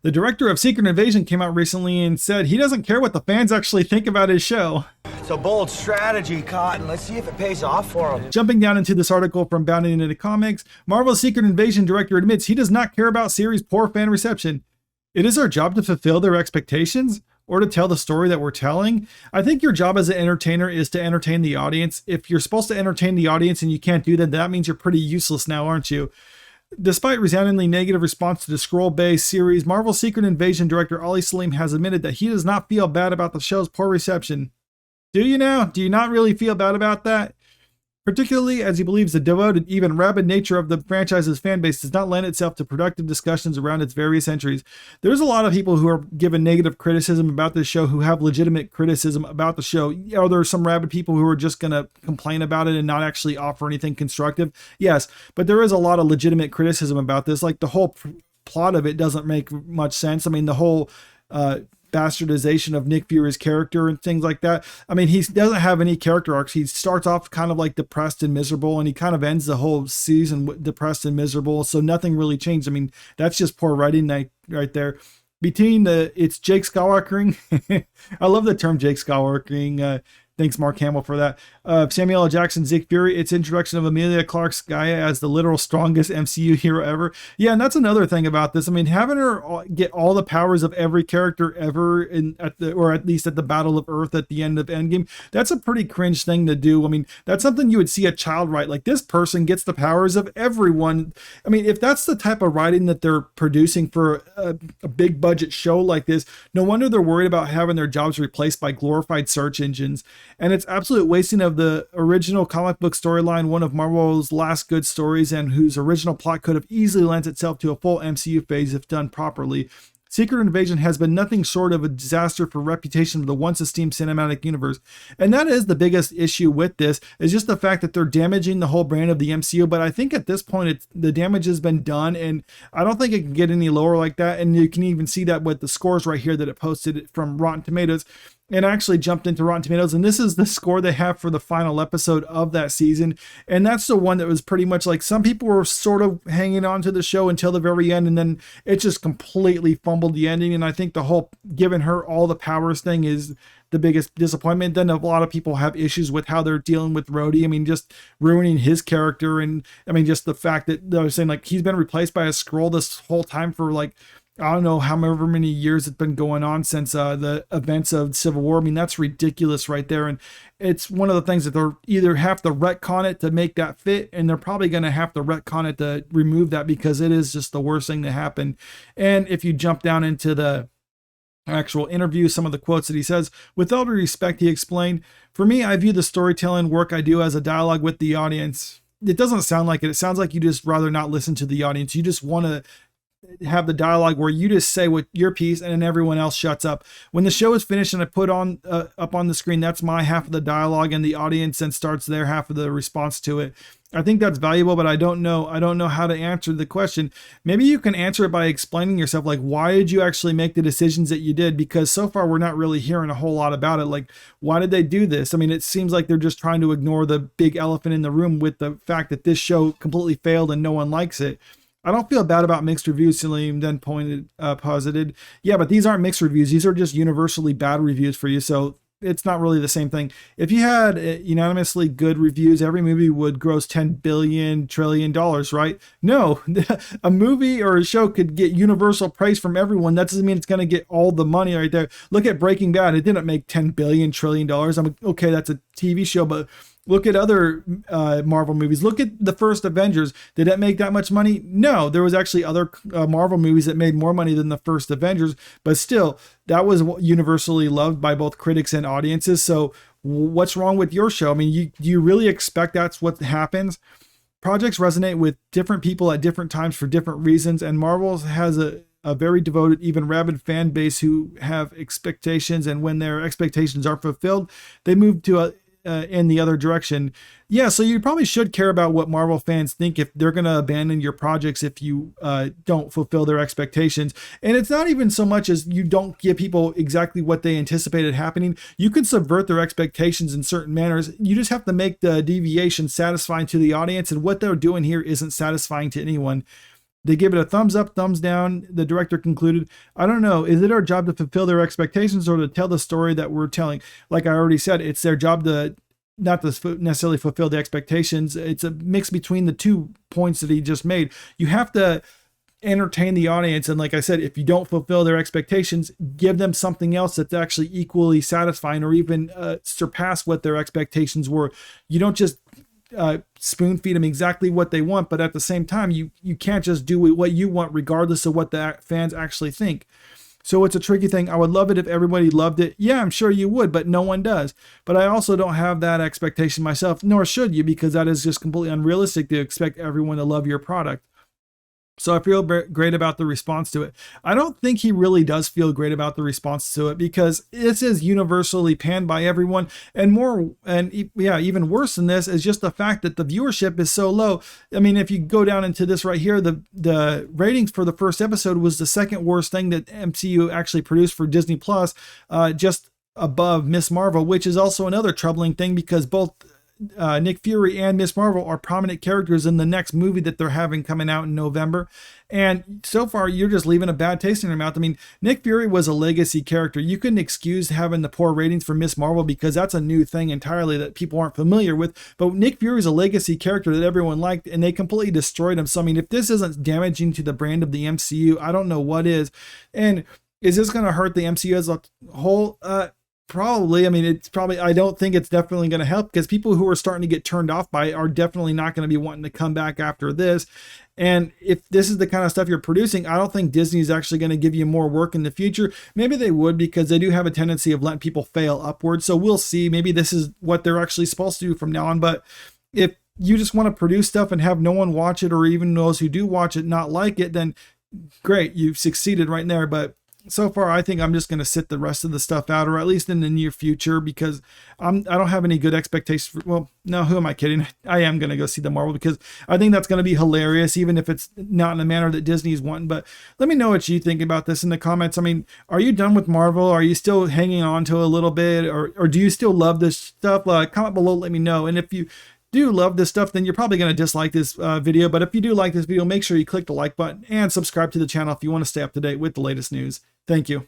The director of Secret Invasion came out recently and said he doesn't care what the fans actually think about his show. It's a bold strategy, Cotton. Let's see if it pays off for him. Jumping down into this article from Bounding Into Comics, Marvel's Secret Invasion director admits he does not care about series' poor fan reception. It is our job to fulfill their expectations or to tell the story that we're telling. I think your job as an entertainer is to entertain the audience. If you're supposed to entertain the audience and you can't do that, that means you're pretty useless now, aren't you? Despite resoundingly negative response to the scroll-based series, Marvel's Secret Invasion director Ali Salim has admitted that he does not feel bad about the show's poor reception. Do you now? Do you not really feel bad about that? Particularly as he believes the devoted, even rabid nature of the franchise's fan base does not lend itself to productive discussions around its various entries. There's a lot of people who are given negative criticism about this show who have legitimate criticism about the show. Are there some rabid people who are just going to complain about it and not actually offer anything constructive? Yes, but there is a lot of legitimate criticism about this. Like the whole plot of it doesn't make much sense. I mean, the whole bastardization of Nick Fury's character and things like that. I mean, he doesn't have any character arcs. He starts off kind of like depressed and miserable, and he kind of ends the whole season depressed and miserable. So nothing really changed. I mean, that's just poor writing right there. It's Jake Skywalkering. I love the term Jake Skywalkering. Thanks, Mark Hamill, for that. Samuel L. Jackson's Nick Fury, its introduction of Emilia Clarke's Gaia as the literal strongest MCU hero ever. Yeah, and that's another thing about this. I mean, having her get all the powers of every character ever, or at least at the Battle of Earth at the end of Endgame, that's a pretty cringe thing to do. I mean, that's something you would see a child write. Like, this person gets the powers of everyone. I mean, if that's the type of writing that they're producing for a big budget show like this, no wonder they're worried about having their jobs replaced by glorified search engines. And it's absolute wasting of the original comic book storyline, one of Marvel's last good stories, and whose original plot could have easily lent itself to a full MCU phase if done properly. Secret Invasion has been nothing short of a disaster for reputation of the once esteemed cinematic universe. And that is the biggest issue with this, is just the fact that they're damaging the whole brand of the MCU. But I think at this point, the damage has been done, and I don't think it can get any lower like that. And you can even see that with the scores right here that it posted from Rotten Tomatoes. And I actually jumped into Rotten Tomatoes, and this is the score they have for the final episode of that season. And that's the one that was pretty much like, some people were sort of hanging on to the show until the very end, and then it just completely fumbled the ending. And I think the whole giving her all the powers thing is the biggest disappointment. Then a lot of people have issues with how they're dealing with Rhodey. I mean, just ruining his character. And I mean, just the fact that they're saying like he's been replaced by a Skrull this whole time for like, I don't know however many years it's been going on since the events of Civil War. I mean, that's ridiculous right there. And it's one of the things that they're either have to retcon it to make that fit, and they're probably going to have to retcon it to remove that, because it is just the worst thing to happen. And if you jump down into the actual interview, some of the quotes that he says, with all due respect, he explained, "For me, I view the storytelling work I do as a dialogue with the audience." It doesn't sound like it. It sounds like you just rather not listen to the audience. You just want to have the dialogue where you just say what your piece and then everyone else shuts up. When the show is finished and I put on up on the screen, that's my half of the dialogue, and the audience then starts their half of the response to it. I think that's valuable, but I don't know how to answer the question. Maybe you can answer it by explaining yourself, like, why did you actually make the decisions that you did? Because so far we're not really hearing a whole lot about it. Like, why did they do this? I mean, it seems like they're just trying to ignore the big elephant in the room with the fact that this show completely failed and no one likes it. I don't feel bad about mixed reviews, Salim then posited. Yeah, but these aren't mixed reviews. These are just universally bad reviews for you. So it's not really the same thing. If you had unanimously good reviews, every movie would gross $10 trillion, right? No, a movie or a show could get universal praise from everyone. That doesn't mean it's going to get all the money right there. Look at Breaking Bad. It didn't make $10 trillion. I mean, okay, that's a TV show, but look at other Marvel movies. Look at the first Avengers. Did that make that much money? No, there was actually other Marvel movies that made more money than the first Avengers, but still, that was universally loved by both critics and audiences. So what's wrong with your show? I mean, do you really expect that's what happens? Projects resonate with different people at different times for different reasons, and Marvel has a very devoted, even rabid fan base who have expectations, and when their expectations are fulfilled, they move to in the other direction. Yeah, so you probably should care about what Marvel fans think if they're going to abandon your projects if you don't fulfill their expectations. And it's not even so much as you don't give people exactly what they anticipated happening. You can subvert their expectations in certain manners. You just have to make the deviation satisfying to the audience, and what they're doing here isn't satisfying to anyone. They give it a thumbs up, thumbs down. The director concluded, I don't know, is it our job to fulfill their expectations or to tell the story that we're telling? Like I already said, it's their job to not to necessarily fulfill the expectations. It's a mix between the 2 points that he just made. You have to entertain the audience. And like I said, if you don't fulfill their expectations, give them something else that's actually equally satisfying or even surpass what their expectations were. You don't just spoon feed them exactly what they want, but at the same time, you can't just do what you want regardless of what the fans actually think. So it's a tricky thing. I would love it if everybody loved it. Yeah, I'm sure you would, but no one does. But I also don't have that expectation myself, nor should you, because that is just completely unrealistic to expect everyone to love your product. So I feel great about the response to it. I don't think he really does feel great about the response to it because this is universally panned by everyone. And even worse than this is just the fact that the viewership is so low. I mean, if you go down into this right here, the ratings for the first episode was the second worst thing that MCU actually produced for Disney Plus, just above Miss Marvel, which is also another troubling thing because both Nick Fury and Miss Marvel are prominent characters in the next movie that they're having coming out in November. And so far, you're just leaving a bad taste in your mouth. I mean, Nick Fury was a legacy character. You couldn't excuse having the poor ratings for Miss Marvel because that's a new thing entirely that people aren't familiar with. But Nick Fury is a legacy character that everyone liked, and they completely destroyed him. So, I mean, if this isn't damaging to the brand of the MCU, I don't know what is. And is this going to hurt the MCU as a whole? Probably. I mean, I don't think it's definitely going to help because people who are starting to get turned off by it are definitely not going to be wanting to come back after this. And if this is the kind of stuff you're producing, I don't think Disney is actually going to give you more work in the future. Maybe they would because they do have a tendency of letting people fail upwards. So we'll see. Maybe this is what they're actually supposed to do from now on. But if you just want to produce stuff and have no one watch it or even those who do watch it not like it, then great, you've succeeded right there. But so far, I think I'm just going to sit the rest of the stuff out, or at least in the near future, because I don't have any good expectations for, well, no, who am I kidding? I am going to go see the Marvel because I think that's going to be hilarious, even if it's not in the manner that Disney's wanting. But let me know what you think about this in the comments. I mean, are you done with Marvel? Are you still hanging on to a little bit, or do you still love this stuff? Comment below, let me know. And if you do love this stuff, then you're probably going to dislike this video. But if you do like this video, make sure you click the like button and subscribe to the channel if you want to stay up to date with the latest news. Thank you.